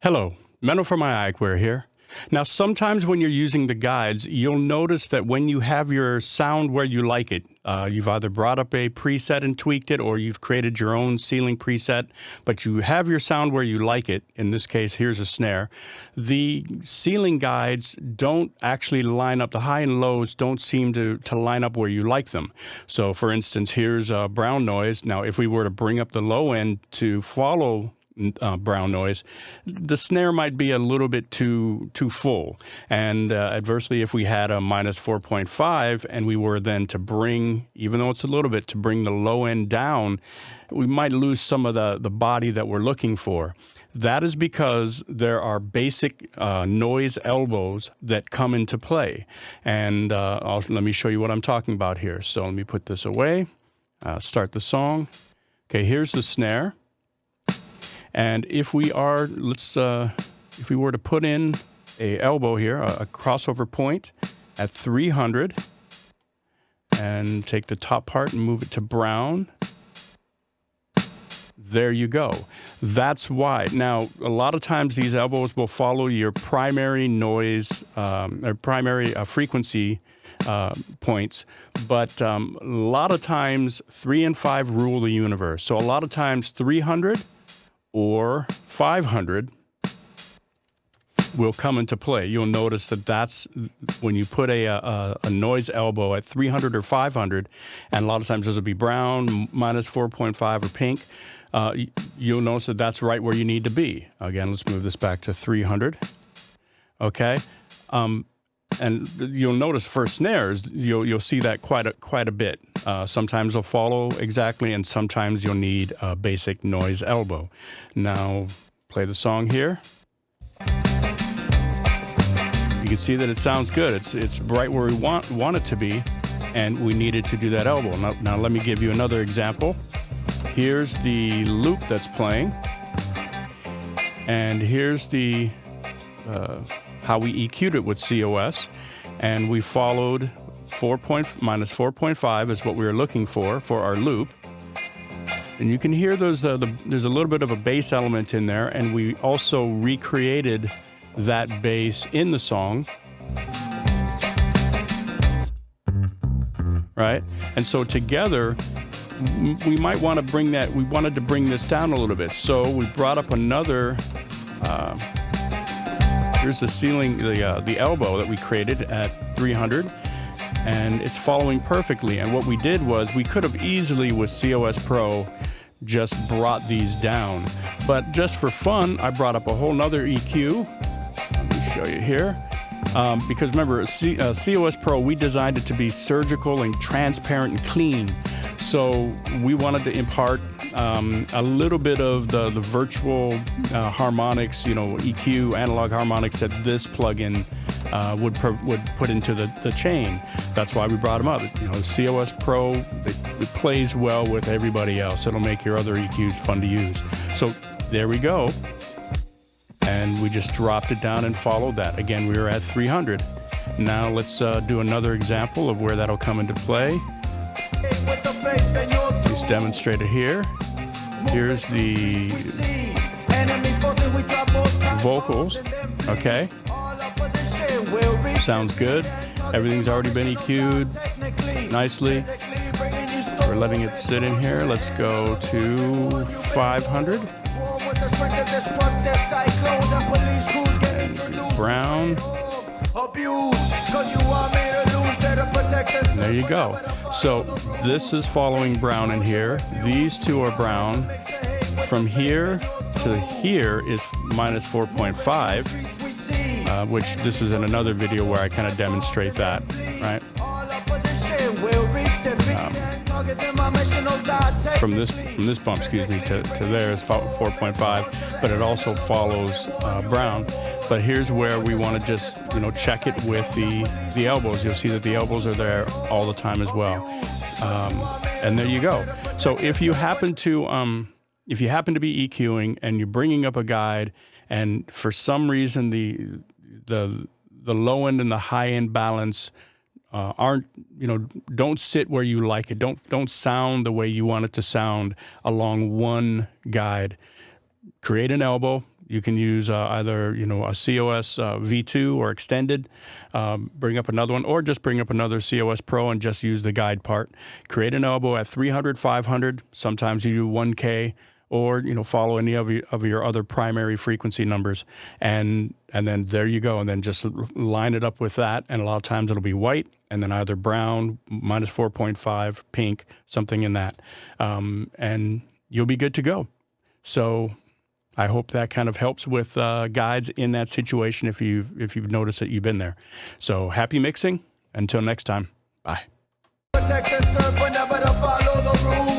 Hello, Menno from Ayaic here. Now, sometimes when you're using the guides, you'll notice that when you have your sound where you like it, you've either brought up a preset and tweaked it, or you've created your own ceiling preset, but you have your sound where you like it. In this case, here's a snare. The ceiling guides don't actually line up. The high and lows don't seem to line up where you like them. So, for instance, here's brown noise. Now, if we were to bring up the low end to follow brown noise, the snare might be a little bit too full. And adversely, if we had a minus 4.5 and we were then to bring, even though it's a little bit, to bring the low end down, we might lose some of the body that we're looking for. That is because there are basic noise elbows that come into play. And let me show you what I'm talking about here. So let me put this away, start the song. Okay, here's the snare. And if we are, if we were to put in a elbow here, a crossover point at 300, and take the top part and move it to brown, there you go. That's why. Now, a lot of times these elbows will follow your primary noise, or primary frequency points, but a lot of times 3 and 5 rule the universe. So a lot of times 300 or 500 will come into play. You'll notice that that's when you put a noise elbow at 300 or 500, and a lot of times those will be brown, minus 4.5, or pink. You'll notice that that's right where you need to be. Again, let's move this back to 300. Okay. And you'll notice for snares, you'll see that quite a bit. Sometimes they'll follow exactly, and sometimes you'll need a basic noise elbow. Now, play the song here. You can see that it sounds good. It's right where we want it to be, and we needed to do that elbow. Now let me give you another example. Here's the loop that's playing, and here's the how we EQ'd it with COS, and we followed minus 4.5 is what we were looking for our loop. And you can hear there's a little bit of a bass element in there, and we also recreated that bass in the song. Right? And so together, we might want to bring that, we wanted to bring this down a little bit. So we brought up another, here's the ceiling, the elbow that we created at 300, and it's following perfectly. And what we did was we could have easily with COS Pro just brought these down, but just for fun, I brought up a whole nother EQ. Let me show you here. Because remember, COS Pro, we designed it to be surgical and transparent and clean. So we wanted to impart a little bit of the virtual harmonics, EQ, analog harmonics that this plugin would put into the chain. That's why we brought them up. COS Pro, it plays well with everybody else. It'll make your other EQs fun to use. So there we go. And we just dropped it down and followed that. Again, we were at 300. Now let's do another example of where that'll come into play. Just demonstrate it here. Here's the vocals. Okay. Sounds good. Everything's already been EQ'd nicely. We're letting it sit in here. Let's go to 500. And brown. And there you go. So this is following brown in here. These two are brown. From here to here is minus 4.5, which this is in another video where I kind of demonstrate that, right? From this bump, excuse me, to there is 4.5, but it also follows brown. But here's where we want to just, check it with the elbows. You'll see that the elbows are there all the time as well. And there you go. So if you happen to be EQing and you're bringing up a guide, and for some reason the low end and the high end balance don't sit where you like it. Don't sound the way you want it to sound along one guide. Create an elbow, You can use either, a COS V2 or extended, bring up another one, or just bring up another COS Pro and just use the guide part. Create an elbow at 300, 500. Sometimes you do 1K, or follow any of your other primary frequency numbers, and then there you go. And then just line it up with that. And a lot of times it'll be white, and then either brown, minus 4.5, pink, something in that, and you'll be good to go. So I hope that kind of helps with guides in that situation if you've noticed that you've been there. So happy mixing. Until next time. Bye. Protect and serve, but never to follow the rules.